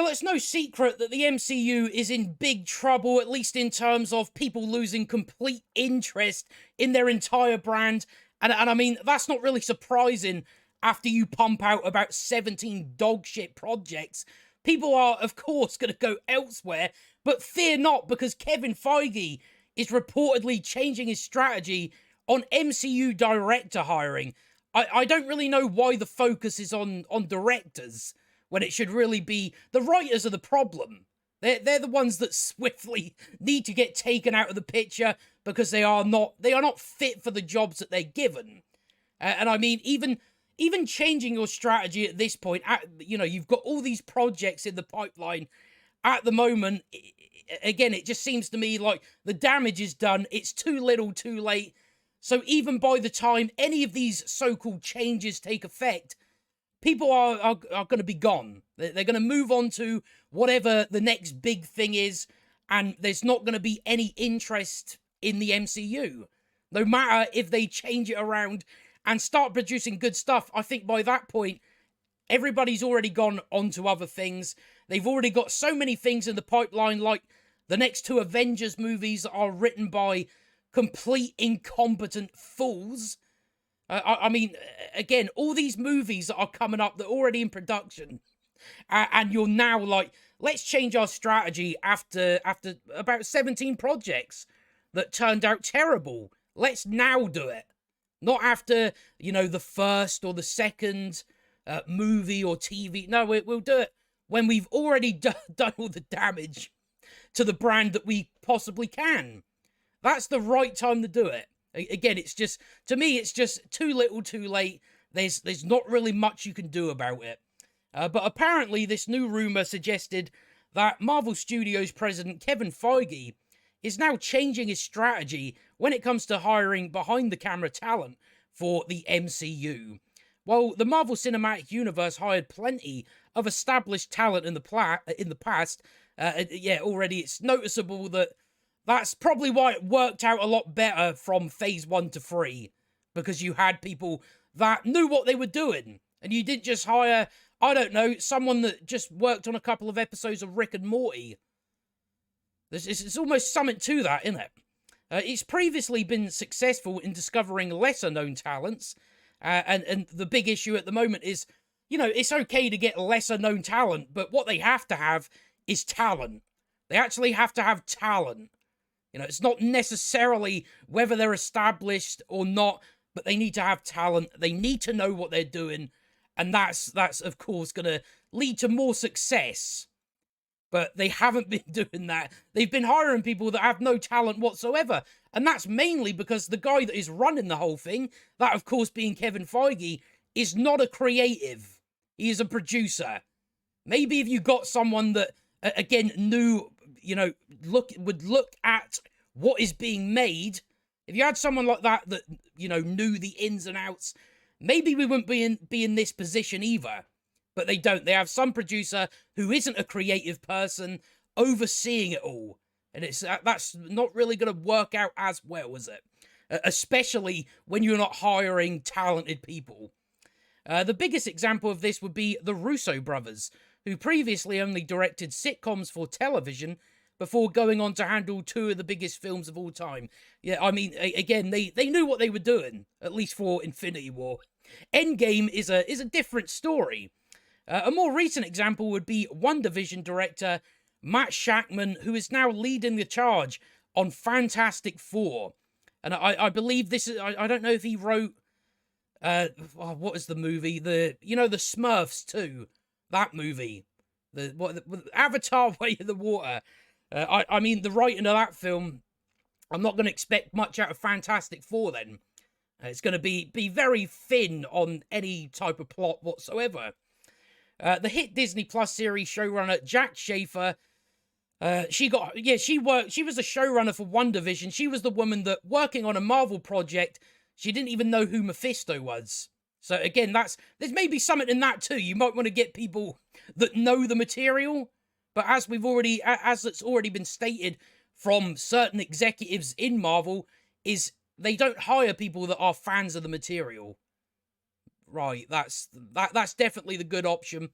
Well, it's no secret that the MCU is in big trouble, at least in terms of people losing complete interest in their entire brand. And I mean, that's not really surprising after you pump out about 17 dogshit projects. People are, of course, going to go elsewhere, but fear not, because Kevin Feige is reportedly changing his strategy on MCU director hiring. I don't really know why the focus is on directors when it should really be the writers are the problem. They're the ones that swiftly need to get taken out of the picture because they are not fit for the jobs that they're given. And I mean, even changing your strategy at this point, you've got all these projects in the pipeline at the moment. Again, it just seems to me like the damage is done. It's too little, too late. So even by the time any of these so-called changes take effect, people are going to be gone. They're going to move on to whatever the next big thing is, and there's not going to be any interest in the MCU. No matter if they change it around and start producing good stuff, I think by that point, everybody's already gone on to other things. They've already got so many things in the pipeline, like the next 2 Avengers movies are written by complete incompetent fools. I mean, again, all these movies that are coming up, they're already in production. And you're now like, let's change our strategy after about 17 projects that turned out terrible. Let's now do it. Not after, the first or the second movie or TV. No, we'll do it when we've already done all the damage to the brand that we possibly can. That's the right time to do it. Again, it's just, to me, it's just too little, too late. There's not really much you can do about it. But apparently, this new rumor suggested that Marvel Studios president Kevin Feige is now changing his strategy when it comes to hiring behind-the-camera talent for the MCU. While the Marvel Cinematic Universe hired plenty of established talent in the past, already it's noticeable that that's probably why it worked out a lot better from Phase 1 to 3. Because you had people that knew what they were doing. And you didn't just hire, I don't know, someone that just worked on a couple of episodes of Rick and Morty. It's almost something to that, isn't it? It's previously been successful in discovering lesser-known talents. And the big issue at the moment is, it's okay to get lesser-known talent, but what they have to have is talent. They actually have to have talent. It's not necessarily whether they're established or not, but they need to have talent. They need to know what they're doing. And that's of course, going to lead to more success. But they haven't been doing that. They've been hiring people that have no talent whatsoever. And that's mainly because the guy that is running the whole thing, that of course being Kevin Feige, is not a creative. He is a producer. Maybe if you got someone that, again, knew, would look at what is being made. If you had someone like that knew the ins and outs, maybe we wouldn't be in this position either. But they don't. They have some producer who isn't a creative person overseeing it all. And that's not really going to work out as well, is it? Especially when you're not hiring talented people. The biggest example of this would be the Russo brothers, who previously only directed sitcoms for television before going on to handle 2 of the biggest films of all time. Yeah, I mean, again, they knew what they were doing, at least for Infinity War. Endgame is a different story. A more recent example would be WandaVision director Matt Shakman, who is now leading the charge on Fantastic Four. And I believe this is, I don't know if he wrote, what is the movie? The Smurfs 2, that movie. The Avatar Way of the Water. I mean, the writing of that film, I'm not going to expect much out of Fantastic Four then. It's going to be very thin on any type of plot whatsoever. The hit Disney Plus series showrunner Jack Schaefer, she was a showrunner for WandaVision. She was the woman that, working on a Marvel project, she didn't even know who Mephisto was. So again, there's maybe something in that too. You might want to get people that know the material, but as it's already been stated from certain executives in Marvel, is they don't hire people that are fans of the material. Right, that's definitely the good option.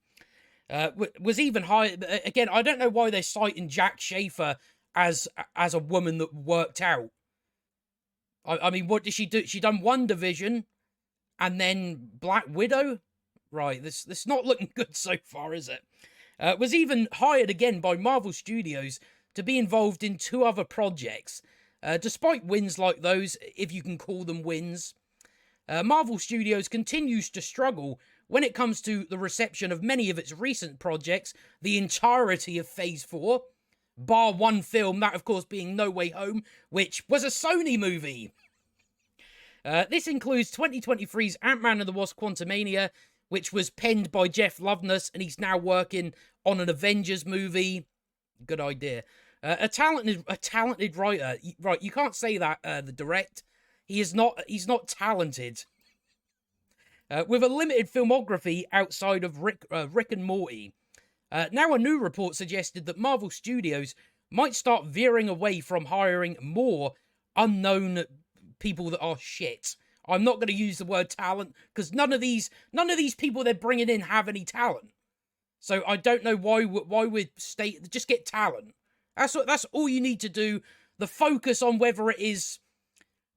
Was even hired. Again, I don't know why they're citing Jack Schaefer as a woman that worked out. I mean, what did she do? She done WandaVision and then Black Widow? Right, this not looking good so far, is it? Was even hired again by Marvel Studios to be involved in 2 other projects. Despite wins like those, if you can call them wins, Marvel Studios continues to struggle when it comes to the reception of many of its recent projects, the entirety of Phase 4, bar one film, that of course being No Way Home, which was a Sony movie. This includes 2023's Ant-Man and the Wasp: Quantumania, which was penned by Jeff Loveness, and he's now working on an Avengers movie. Good idea. A talented writer. Right, you can't say that, the direct. He's not talented. With a limited filmography outside of Rick and Morty. Now a new report suggested that Marvel Studios might start veering away from hiring more unknown people that are shit. I'm not going to use the word talent, because none of these people they're bringing in have any talent. So I don't know why we'd just get talent. That's all you need to do. The focus on whether it is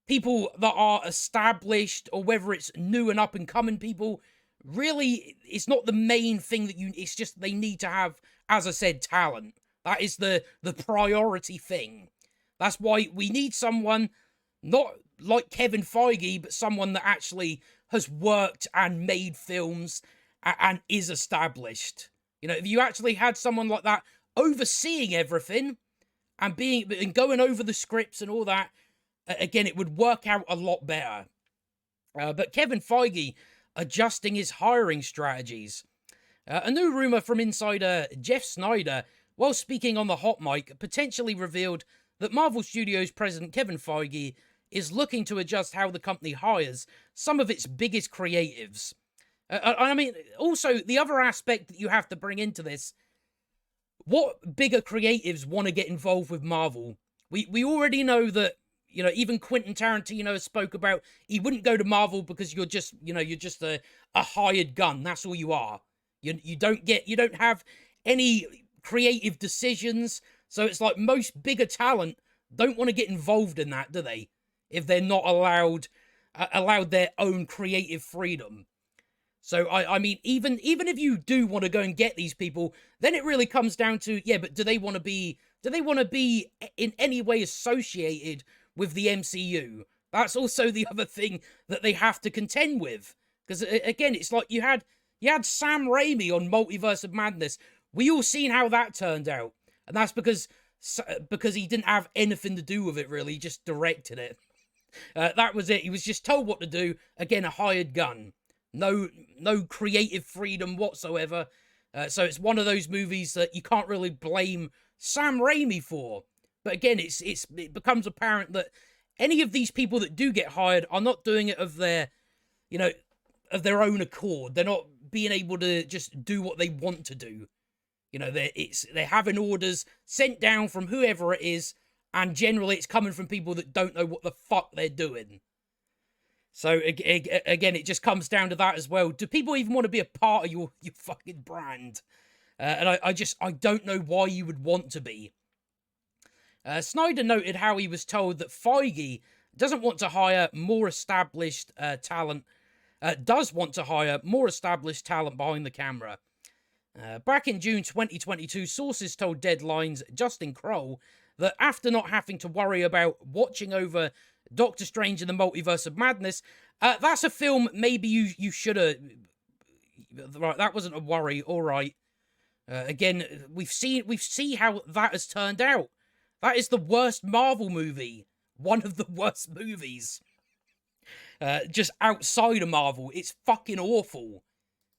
people that are established or whether it's new and up and coming people, really, it's not the main thing it's just they need to have, as I said, talent. That is the priority thing. That's why we need someone not like Kevin Feige, but someone that actually has worked and made films and is established. You know, if you actually had someone like that overseeing everything and going over the scripts and all that, again, it would work out a lot better. But Kevin Feige adjusting his hiring strategies. A new rumor from insider Jeff Snyder, while speaking on the hot mic, potentially revealed that Marvel Studios president Kevin Feige is looking to adjust how the company hires some of its biggest creatives. I mean, also, the other aspect that you have to bring into this, what bigger creatives want to get involved with Marvel? We already know that, you know, even Quentin Tarantino spoke about he wouldn't go to Marvel because you're just a hired gun. That's all you are. You don't have any creative decisions. So it's like most bigger talent don't want to get involved in that, do they? If they're not allowed their own creative freedom. So I mean, even if you do want to go and get these people, then it really comes down to, yeah, but do they want to be in any way associated with the MCU? That's also the other thing that they have to contend with. Because again, it's like you had Sam Raimi on Multiverse of Madness. We all seen how that turned out, and that's because he didn't have anything to do with it really. He just directed it. That was it. He was just told what to do. Again, a hired gun. No creative freedom whatsoever. So it's one of those movies that you can't really blame Sam Raimi for. But again, it becomes apparent that any of these people that do get hired are not doing it of their own accord. They're not being able to just do what they want to do. You know, they're having orders sent down from whoever it is, and generally it's coming from people that don't know what the fuck they're doing. So again, it just comes down to that as well. Do people even want to be a part of your fucking brand? And I don't know why you would want to be. Snyder noted how he was told that Feige doesn't want to hire more established talent, does want to hire more established talent behind the camera. Back in June 2022, sources told Deadline's Justin Kroll that after not having to worry about watching over Doctor Strange in the Multiverse of Madness, that's a film maybe you should have... Right, that wasn't a worry, alright. Again, we've seen how that has turned out. That is the worst Marvel movie. One of the worst movies. Just outside of Marvel. It's fucking awful.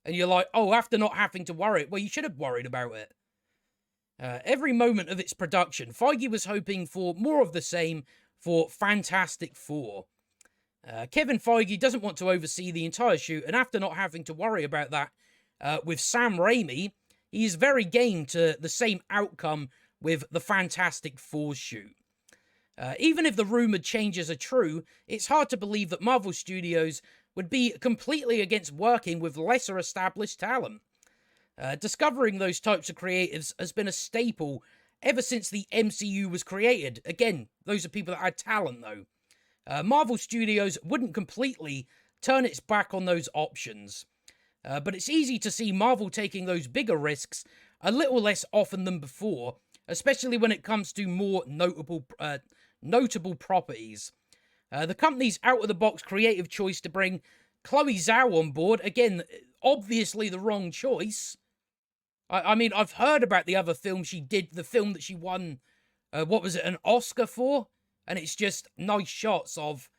And you're like, oh, after not having to worry, well, you should have worried about it. Every moment of its production, Feige was hoping for more of the same for Fantastic Four. Kevin Feige doesn't want to oversee the entire shoot, and after not having to worry about that with Sam Raimi, he is very game to the same outcome with the Fantastic Four shoot. Even if the rumoured changes are true, it's hard to believe that Marvel Studios would be completely against working with lesser established talent. Discovering those types of creatives has been a staple ever since the MCU was created. Again, those are people that had talent, though. Marvel Studios wouldn't completely turn its back on those options. But it's easy to see Marvel taking those bigger risks a little less often than before, especially when it comes to more notable properties. The company's out-of-the-box creative choice to bring Chloe Zhao on board, again, obviously the wrong choice. I mean, I've heard about the other film she did, the film that she won, what was it, an Oscar for? And it's just nice shots of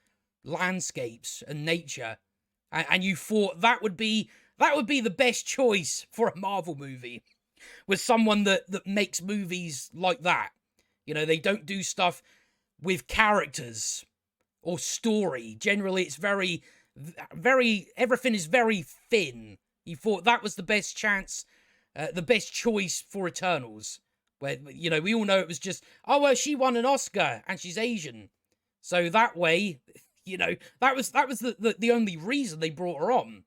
landscapes and nature. And you thought that would be the best choice for a Marvel movie, with someone that makes movies like that. You know, they don't do stuff with characters or story. Generally, it's very, everything is very thin. You thought that was the best chance, the best choice for Eternals. Where, you know, we all know it was just, oh, well, she won an Oscar and she's Asian. So that way, you know, that was the only reason they brought her on.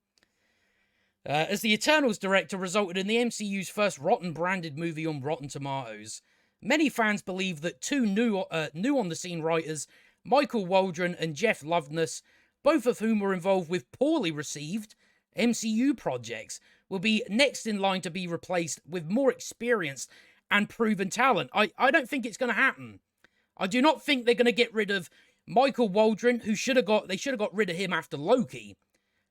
As the Eternals director resulted in the MCU's first Rotten-branded movie on Rotten Tomatoes. Many fans believe that two new on-the-scene writers, Michael Waldron and Jeff Loveness, both of whom were involved with poorly received MCU projects, will be next in line to be replaced with more experienced and proven talent. I don't think it's going to happen. I do not think they're going to get rid of Michael Waldron, they should have got rid of him after Loki.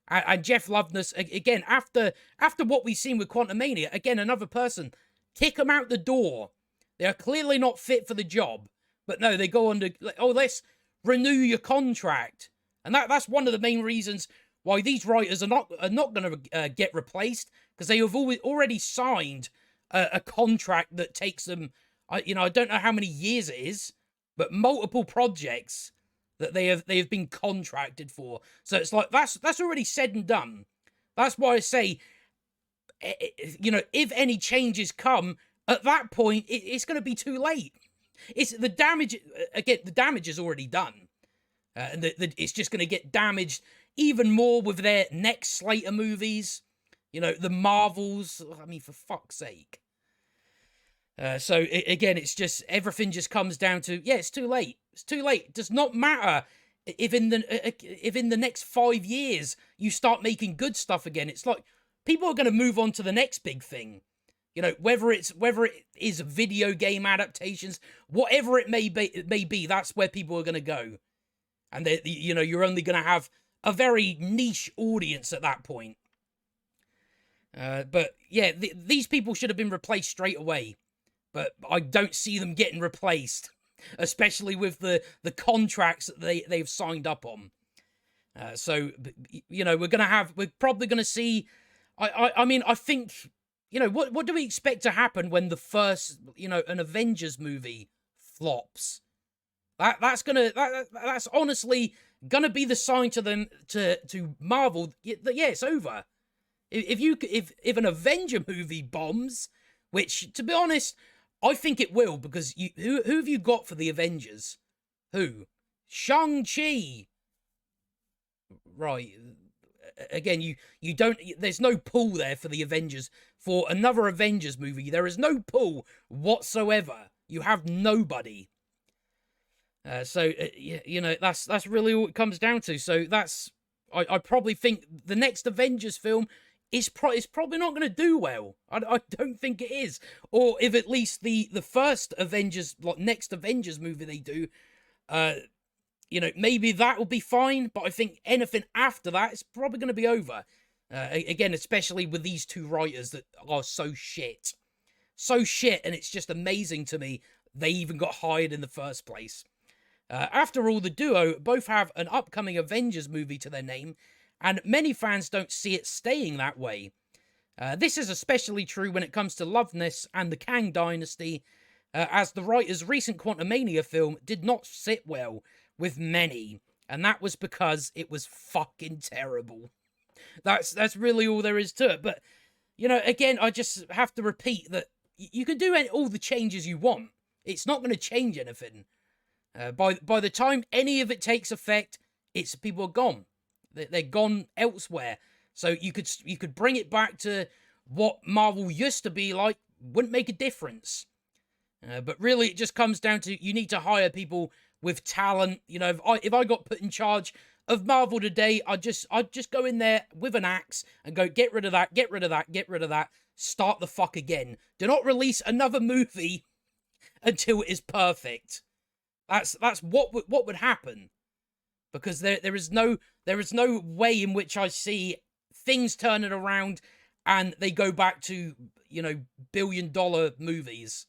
And Jeff Loveness, again, after what we've seen with Quantumania, again, another person, kick them out the door. They are clearly not fit for the job. But no, they go on to, oh, let's renew your contract. And that's one of the main reasons why these writers are not going to get replaced, because they have already signed a contract that takes them, I don't know how many years it is, but multiple projects that they have been contracted for. So it's like, that's already said and done. That's why I say, you know, if any changes come, at that point, it's going to be too late. It's the damage, again, the damage is already done. And it's just going to get damaged even more with their next slate of movies. You know, the Marvels, I mean, for fuck's sake. So again, it's just, everything just comes down to, yeah, it's too late. It's too late. It does not matter if in the next 5 years you start making good stuff again. It's like people are going to move on to the next big thing. You know, whether it is video game adaptations, whatever it may be, that's where people are going to go. And you know, you're only going to have a very niche audience at that point. But yeah, these people should have been replaced straight away. But I don't see them getting replaced, especially with the contracts that they've signed up on. So, you know, we're probably going to see, I mean, I think, you know, what do we expect to happen when the first, you know, an Avengers movie flops? That's honestly gonna be the sign to them, to Marvel, that yeah, it's over. If an Avenger movie bombs, which, to be honest, I think it will, because who have you got for the Avengers? Who? Shang-Chi. Right. Again, you don't, there's no pull there for the Avengers. For another Avengers movie, there is no pull whatsoever. You have nobody. So, you know, that's really all it comes down to. So I probably think the next Avengers film is probably not going to do well. I don't think it is. Or if at least the first Avengers, like next Avengers movie they do, you know, maybe that will be fine. But I think anything after that is probably going to be over. Again, especially with these two writers that are so shit. So shit, and it's just amazing to me they even got hired in the first place. After all, the duo both have an upcoming Avengers movie to their name, and many fans don't see it staying that way. This is especially true when it comes to Loveness and the Kang Dynasty, as the writer's recent Quantumania film did not sit well with many, and that was because it was fucking terrible. That's really all there is to it. But, you know, again, I just have to repeat that you can do all the changes you want. It's not going to change anything. By the time any of it takes effect, people are gone. They're gone elsewhere. So you could bring it back to what Marvel used to be like wouldn't make a difference. But really, it just comes down to you need to hire people with talent. You know, if I got put in charge of Marvel today, I'd just go in there with an axe and go, get rid of that, get rid of that, get rid of that, start the fuck again. Do not release another movie until it is perfect. That's what would happen, because there is no way in which I see things turning around and they go back to, you know, $1 billion movies.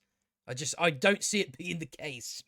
I don't see it being the case.